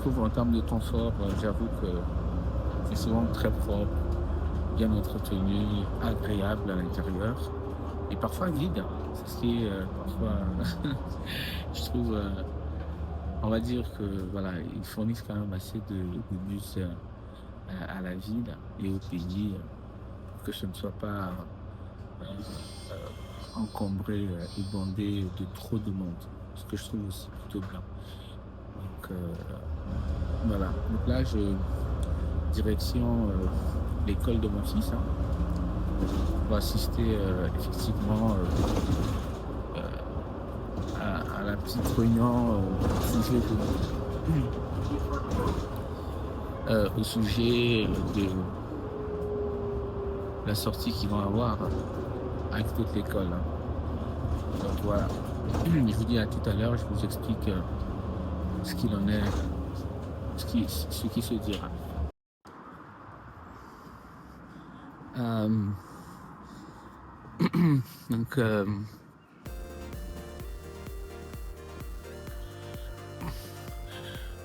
trouve en termes de confort, j'avoue que c'est souvent très propre, bien entretenu, agréable à l'intérieur et parfois vide. C'est ce qui est parfois, je trouve, on va dire que voilà, ils fournissent quand même assez de bus à la ville et au pays pour que ce ne soit pas encombré et bondé de trop de monde. Ce que je trouve aussi plutôt bien. Donc voilà. Donc là, direction l'école de mon fils, hein, pour assister effectivement à la petite réunion au sujet de la sortie qu'ils vont avoir avec toute l'école, hein. Donc voilà. Je vous dis à tout à l'heure, je vous explique ce qu'il en est, ce qui se dira.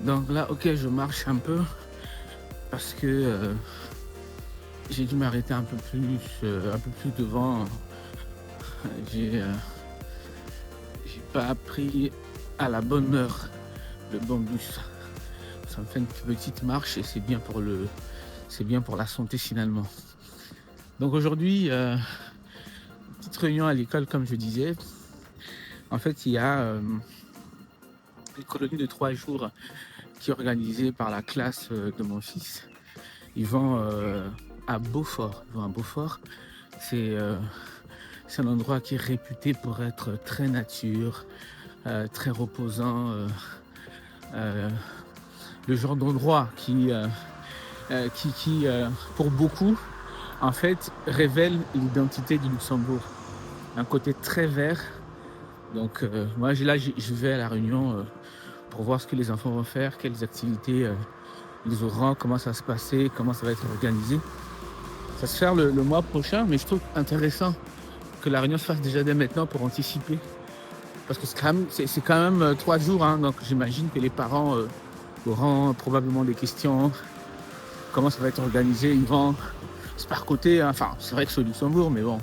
Donc là, ok, je marche un peu parce que j'ai dû m'arrêter un peu plus devant. J'ai pas pris à la bonne heure le bon bus. Ça me fait une petite marche et c'est bien pour la santé finalement. Donc aujourd'hui, petite réunion à l'école comme je disais. En fait, il y a une colonie de 3 jours qui est organisée par la classe de mon fils. Ils vont à Beaufort. C'est un endroit qui est réputé pour être très nature, très reposant. Le genre d'endroit qui pour beaucoup, en fait, révèle l'identité du Luxembourg. Un côté très vert. Donc moi, je vais à la réunion pour voir ce que les enfants vont faire, quelles activités ils auront, comment ça va se passer, comment ça va être organisé. Ça va se faire le mois prochain, mais je trouve intéressant que la réunion se fasse déjà dès maintenant pour anticiper. Parce que c'est quand même 3 jours, hein, donc j'imagine que les parents auront probablement des questions. Comment ça va être organisé, ils vont se par côté, hein. Enfin, c'est vrai que c'est au Luxembourg, mais bon,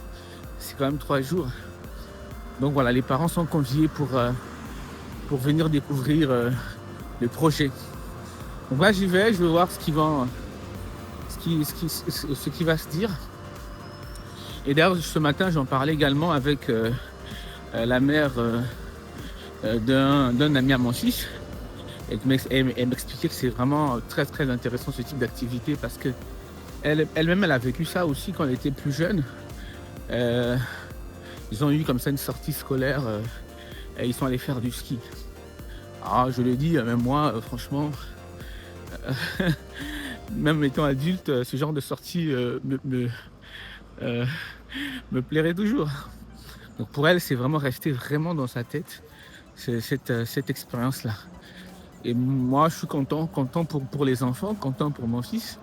c'est quand même 3 jours. Donc voilà, les parents sont conviés pour venir découvrir le projet. Donc là, j'y vais, je vais voir ce qui va se dire. Et d'ailleurs, ce matin, j'en parlais également avec la mère d'un ami à mon fils. Et elle m'expliquait que c'est vraiment très très intéressant ce type d'activité parce que elle-même elle a vécu ça aussi quand elle était plus jeune. Ils ont eu comme ça une sortie scolaire et ils sont allés faire du ski. Alors je le dis, même moi, franchement, même étant adulte, ce genre de sortie me plairait toujours. Donc pour elle, c'est vraiment resté vraiment dans sa tête, cette expérience-là. Et moi, je suis content pour les enfants, content pour mon fils.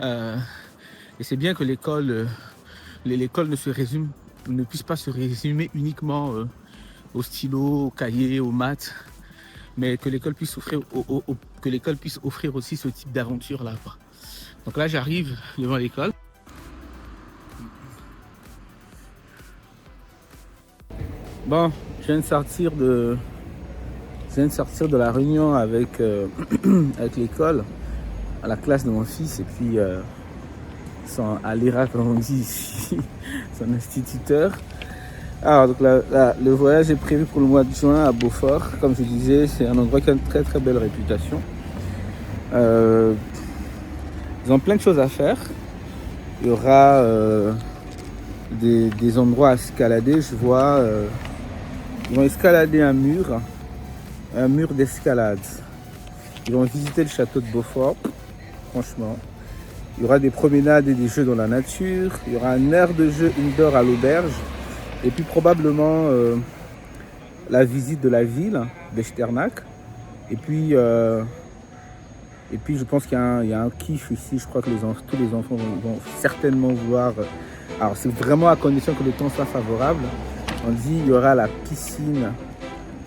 Et c'est bien que l'école ne puisse pas se résumer uniquement au stylo, au cahier, aux maths, mais que l'école puisse offrir aussi ce type d'aventure là. Donc là, j'arrive devant l'école. Bon, je viens de sortir de la réunion avec avec l'école, à la classe de mon fils, et puis son Alira, comme on dit ici, son instituteur. Alors, donc le voyage est prévu pour le mois de juin à Beaufort. Comme je disais, c'est un endroit qui a une très très belle réputation. Ils ont plein de choses à faire. Il y aura des endroits à escalader. Je vois, ils vont escalader un mur d'escalade. Ils vont visiter le château de Beaufort, franchement. Il y aura des promenades et des jeux dans la nature. Il y aura un aire de jeu indoor à l'auberge. Et puis probablement la visite de la ville d'Echternach. Et puis je pense qu'il y a un kiff ici. Je crois que tous les enfants vont certainement vouloir. Alors c'est vraiment à condition que le temps soit favorable. On dit il y aura la piscine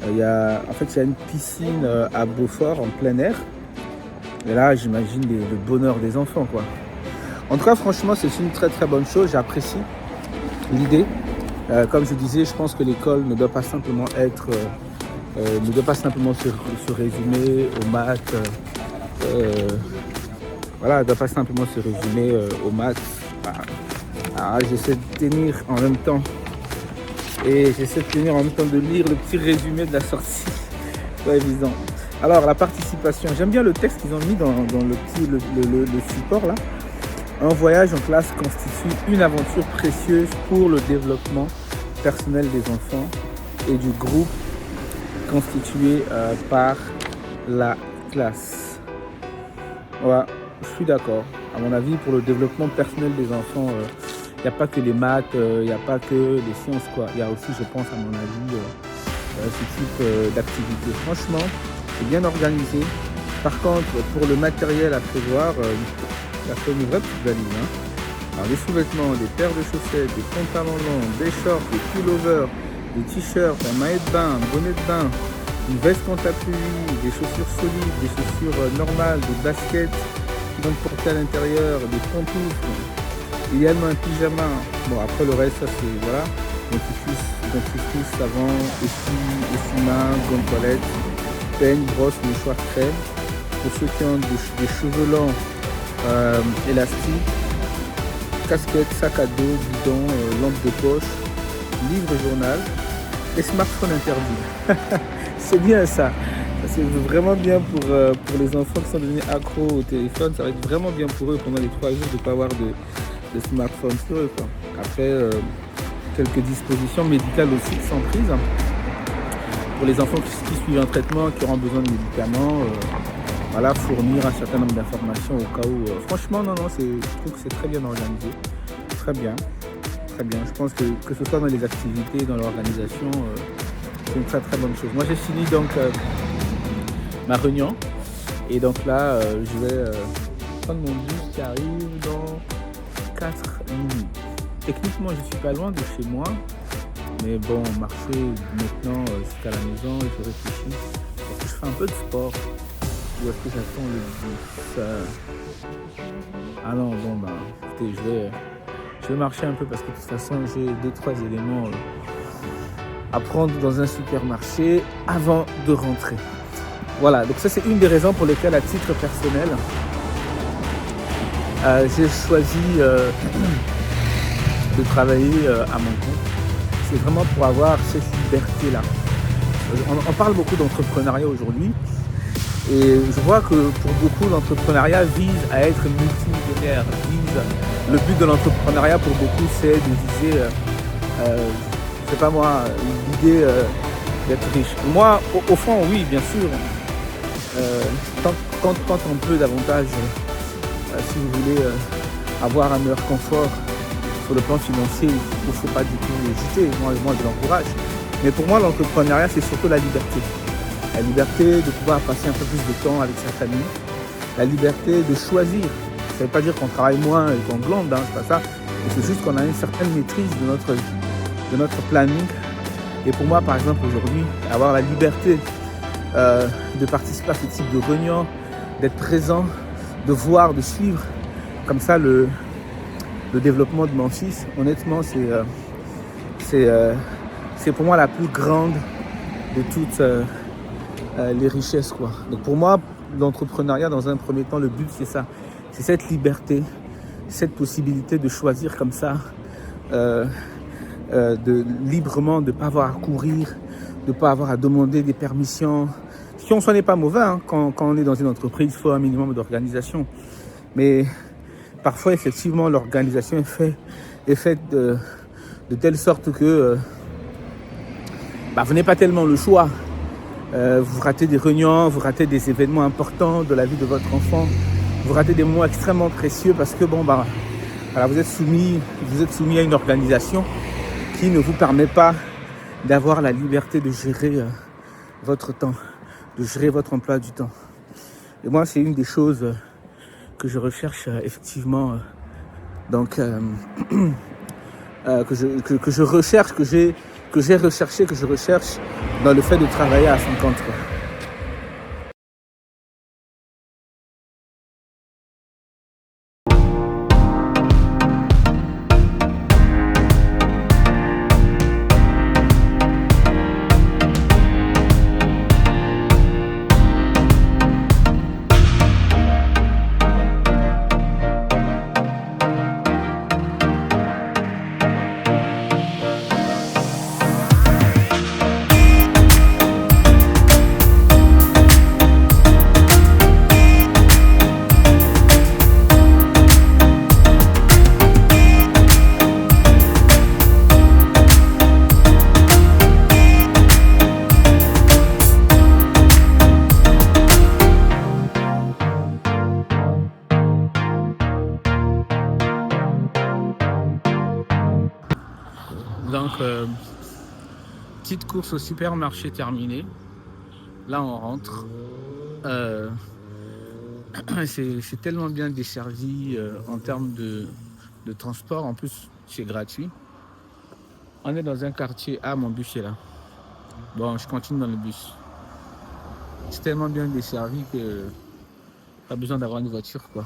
En fait, il y a une piscine à Beaufort en plein air. Et là, j'imagine le bonheur des enfants, quoi. En tout cas, franchement, c'est une très très bonne chose. J'apprécie l'idée. Comme je disais, je pense que l'école ne doit pas simplement se résumer aux maths. Voilà, elle ne doit pas simplement se résumer aux maths. J'essaie de tenir en même temps. Et j'essaie de tenir en même temps de lire le petit résumé de la sortie. C'est pas évident. Alors, la participation. J'aime bien le texte qu'ils ont mis dans le support là. Un voyage en classe constitue une aventure précieuse pour le développement personnel des enfants et du groupe constitué par la classe. Voilà, je suis d'accord. À mon avis, pour le développement personnel des enfants, il n'y a pas que les maths, il n'y a pas que les sciences, quoi. Il y a aussi, je pense, à mon avis, ce type d'activité. Franchement, c'est bien organisé. Par contre, pour le matériel à prévoir, ça fait une vraie petite valise. Alors, des sous-vêtements, des paires de chaussettes, des pantalons longs, des shorts, des pullovers, des t-shirts, un maillot de bain, un bonnet de bain, une veste contre la pluie, des chaussures solides, des chaussures normales, des baskets qui vont porter à l'intérieur, des pantoufles, idéalement un pyjama. Bon, après le reste, ça c'est voilà. Dentifrice, savon, essuie-main, gomme toilette, peigne, brosse, mouchoir, crème. Pour ceux qui ont des cheveux longs, élastiques, casquette, sac à dos, bidon, lampe de poche, livre journal et smartphone interdit. C'est bien ça. C'est vraiment bien pour les enfants qui sont devenus accros au téléphone. Ça va être vraiment bien pour eux pendant les 3 jours de ne pas avoir de smartphone sur eux, quoi. Après, quelques dispositions médicales aussi qui sont prises pour les enfants qui suivent un traitement, qui auront besoin de médicaments. Voilà, fournir un certain nombre d'informations au cas où. Franchement, non, je trouve que c'est très bien organisé. Très bien. Très bien. Je pense que ce soit dans les activités, dans l'organisation, c'est une très très bonne chose. Moi, j'ai fini donc ma réunion. Et donc là, je vais prendre mon bus qui arrive dans 4 minutes. Techniquement, je suis pas loin de chez moi. Mais bon, marcher maintenant jusqu'à la maison, je réfléchis. Est-ce que je fais un peu de sport? Ou est-ce que j'attends le bus? Ah non, bon bah, écoutez, je vais marcher un peu parce que de toute façon, j'ai 2-3 éléments à prendre dans un supermarché avant de rentrer. Voilà, donc ça c'est une des raisons pour lesquelles, à titre personnel, j'ai choisi de travailler à mon compte. C'est vraiment pour avoir cette liberté-là. On parle beaucoup d'entrepreneuriat aujourd'hui. Et je vois que pour beaucoup, l'entrepreneuriat vise à être multimillionnaire. Le but de l'entrepreneuriat pour beaucoup, c'est de viser, je sais pas moi, l'idée d'être riche. Moi, au fond, oui, bien sûr. Quand on peut davantage, si vous voulez, avoir un meilleur confort sur le plan financier, il ne faut pas du tout hésiter. Moi je l'encourage. Mais pour moi, l'entrepreneuriat, c'est surtout la liberté. La liberté de pouvoir passer un peu plus de temps avec sa famille. La liberté de choisir. Ça ne veut pas dire qu'on travaille moins et qu'on glande, c'est pas ça. C'est juste qu'on a une certaine maîtrise de notre planning. Et pour moi, par exemple, aujourd'hui, avoir la liberté de participer à ce type de réunion, d'être présent, de voir, de suivre comme ça le développement de mon fils, honnêtement, c'est pour moi la plus grande de toutes les richesses, quoi. Donc pour moi, l'entrepreneuriat, dans un premier temps, le but c'est ça, c'est cette liberté, cette possibilité de choisir comme ça, librement, de ne pas avoir à courir, de ne pas avoir à demander des permissions. Si on s'en est pas mauvais, quand on est dans une entreprise, il faut un minimum d'organisation. Mais parfois, effectivement, l'organisation est faite de telle sorte que vous n'avez pas tellement le choix. Vous ratez des réunions, vous ratez des événements importants de la vie de votre enfant, vous ratez des moments extrêmement précieux parce que voilà, vous êtes soumis à une organisation qui ne vous permet pas d'avoir la liberté de gérer votre temps, de gérer votre emploi du temps. Et moi, c'est une des choses que je recherche effectivement, que je recherche, que j'ai recherché, que je recherche dans le fait de travailler à 50, quoi. Donc, petite course au supermarché terminée. Là, on rentre. C'est tellement bien desservi en termes de transport. En plus, c'est gratuit. On est dans un quartier. Ah, mon bus est là. Bon, je continue dans le bus. C'est tellement bien desservi que pas besoin d'avoir une voiture, quoi.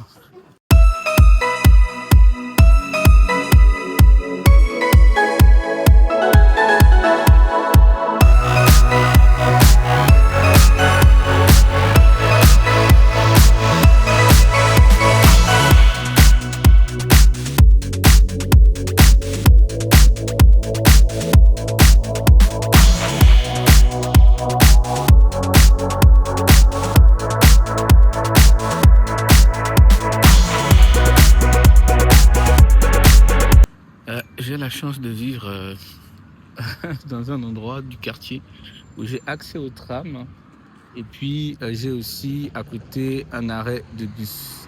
J'ai la chance de vivre dans un endroit du quartier où j'ai accès au tram et puis j'ai aussi à côté un arrêt de bus.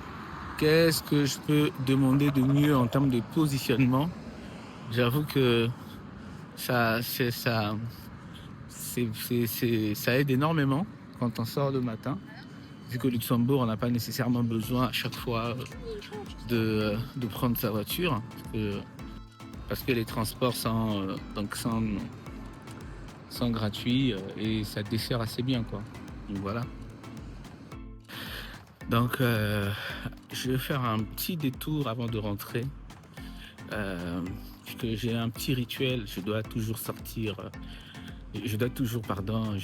Qu'est-ce que je peux demander de mieux en termes de positionnement? J'avoue que ça aide énormément quand on sort le matin. Vu qu'au Luxembourg, on n'a pas nécessairement besoin à chaque fois de prendre sa voiture. Parce que les transports sont gratuits et ça dessert assez bien, quoi. Donc voilà. Donc je vais faire un petit détour avant de rentrer. Puisque j'ai un petit rituel, je vais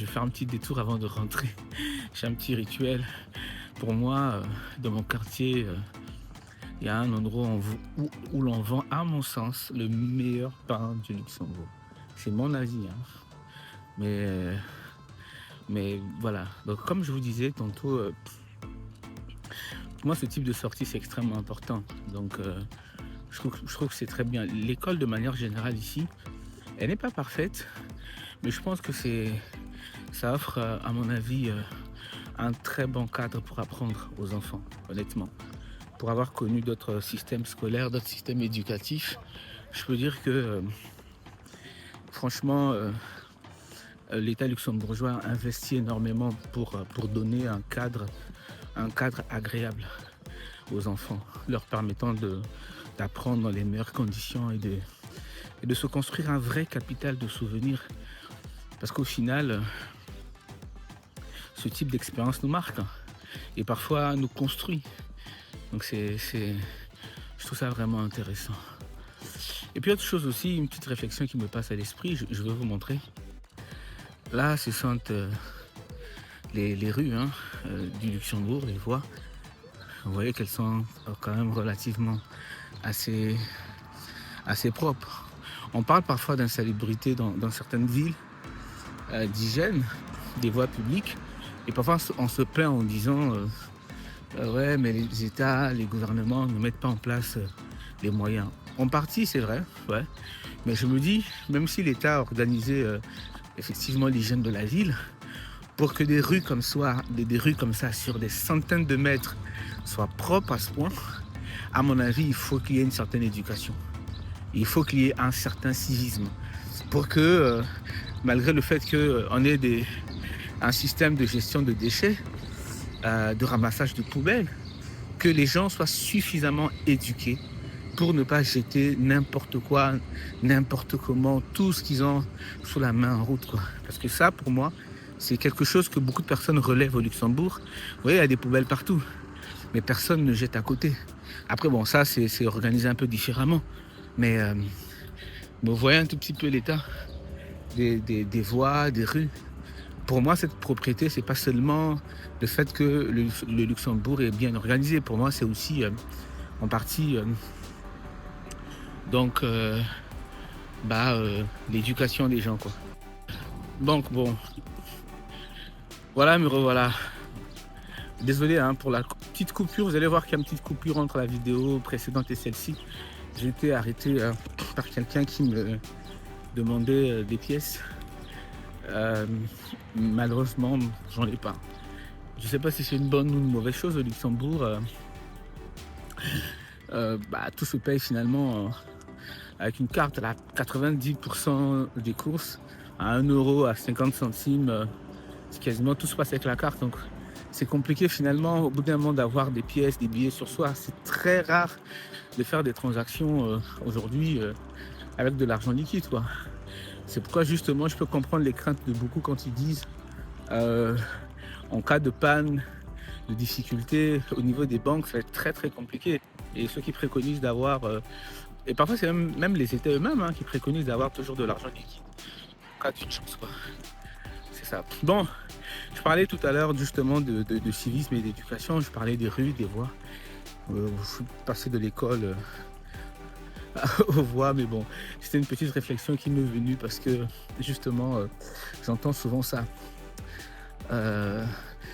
faire un petit détour avant de rentrer. J'ai un petit rituel. Pour moi, dans mon quartier, il y a un endroit où l'on vend, à mon sens, le meilleur pain du Luxembourg. C'est mon avis, hein. Mais voilà. Donc, comme je vous disais tantôt, pour moi, ce type de sortie, c'est extrêmement important. Donc, je trouve que c'est très bien. L'école, de manière générale, ici, elle n'est pas parfaite, mais je pense que ça offre, à mon avis, un très bon cadre pour apprendre aux enfants, honnêtement. Pour avoir connu d'autres systèmes scolaires, d'autres systèmes éducatifs, je peux dire que franchement, l'État luxembourgeois investit énormément pour donner un cadre agréable aux enfants, leur permettant d'apprendre dans les meilleures conditions et de se construire un vrai capital de souvenirs. Parce qu'au final, ce type d'expérience nous marque et parfois nous construit. Donc je trouve ça vraiment intéressant. Et puis autre chose aussi, une petite réflexion qui me passe à l'esprit, je veux vous montrer. Là, ce sont les rues du Luxembourg, les voies. Vous voyez qu'elles sont quand même relativement assez propres. On parle parfois d'insalubrité dans certaines villes, d'hygiène des voies publiques. Et parfois on se plaint en disant ouais, mais les États, les gouvernements ne mettent pas en place les moyens. En partie, c'est vrai, ouais. Mais je me dis, même si l'État a organisé effectivement l'hygiène de la ville, pour que des rues comme ça, sur des centaines de mètres, soient propres à ce point, à mon avis, il faut qu'il y ait une certaine éducation. Il faut qu'il y ait un certain civisme. Pour que, malgré le fait qu'on ait un système de gestion de déchets, de ramassage de poubelles, que les gens soient suffisamment éduqués pour ne pas jeter n'importe quoi, n'importe comment, tout ce qu'ils ont sous la main en route, quoi. Parce que ça, pour moi, c'est quelque chose que beaucoup de personnes relèvent au Luxembourg. Vous voyez, il y a des poubelles partout, mais personne ne jette à côté. Après, bon, ça, c'est organisé un peu différemment. Mais, euh, mais vous voyez un tout petit peu l'état des voies, des rues. Pour moi, cette propriété, c'est pas seulement le fait que le Luxembourg est bien organisé. Pour moi, c'est aussi en partie donc l'éducation des gens, quoi. Donc bon, voilà, me revoilà. Désolé hein, pour la petite coupure. Vous allez voir qu'il y a une petite coupure entre la vidéo précédente et celle-ci. J'ai été arrêté par quelqu'un qui me demandait des pièces. Malheureusement, j'en ai pas. Je sais pas si c'est une bonne ou une mauvaise chose au Luxembourg. Tout se paye finalement avec une carte à 90% des courses à 1 euro, à 50 centimes. C'est quasiment tout se passe avec la carte. Donc c'est compliqué finalement au bout d'un moment d'avoir des pièces, des billets sur soi. C'est très rare de faire des transactions aujourd'hui avec de l'argent liquide, quoi. C'est pourquoi justement je peux comprendre les craintes de beaucoup quand ils disent en cas de panne, de difficulté au niveau des banques, ça va être très très compliqué. Et ceux qui préconisent d'avoir, et parfois c'est même les États eux-mêmes hein, qui préconisent d'avoir toujours de l'argent liquide en cas d'urgence, quoi. C'est ça. Bon, je parlais tout à l'heure justement de civisme et d'éducation, je parlais des rues, des voies. Je suis passé de l'école aux voies, mais bon, c'était une petite réflexion qui m'est venue parce que justement, j'entends souvent ça.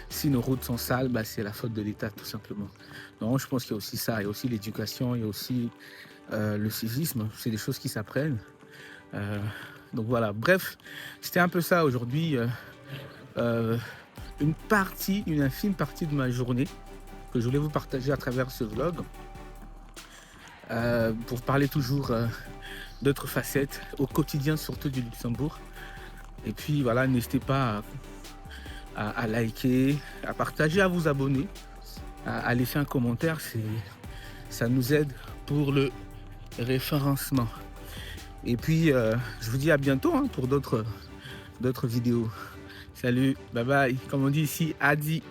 Si nos routes sont sales, c'est la faute de l'État tout simplement. Non, je pense qu'il y a aussi ça, il y a aussi l'éducation, il y a aussi le civisme, c'est des choses qui s'apprennent. Donc voilà, bref, c'était un peu ça aujourd'hui, une infime partie de ma journée que je voulais vous partager à travers ce vlog, pour parler toujours d'autres facettes au quotidien, surtout du Luxembourg. Et puis voilà, n'hésitez pas à liker, à partager, à vous abonner, à laisser un commentaire, ça nous aide pour le référencement. Et puis je vous dis à bientôt hein, pour d'autres vidéos. Salut, bye bye, comme on dit ici, Adi.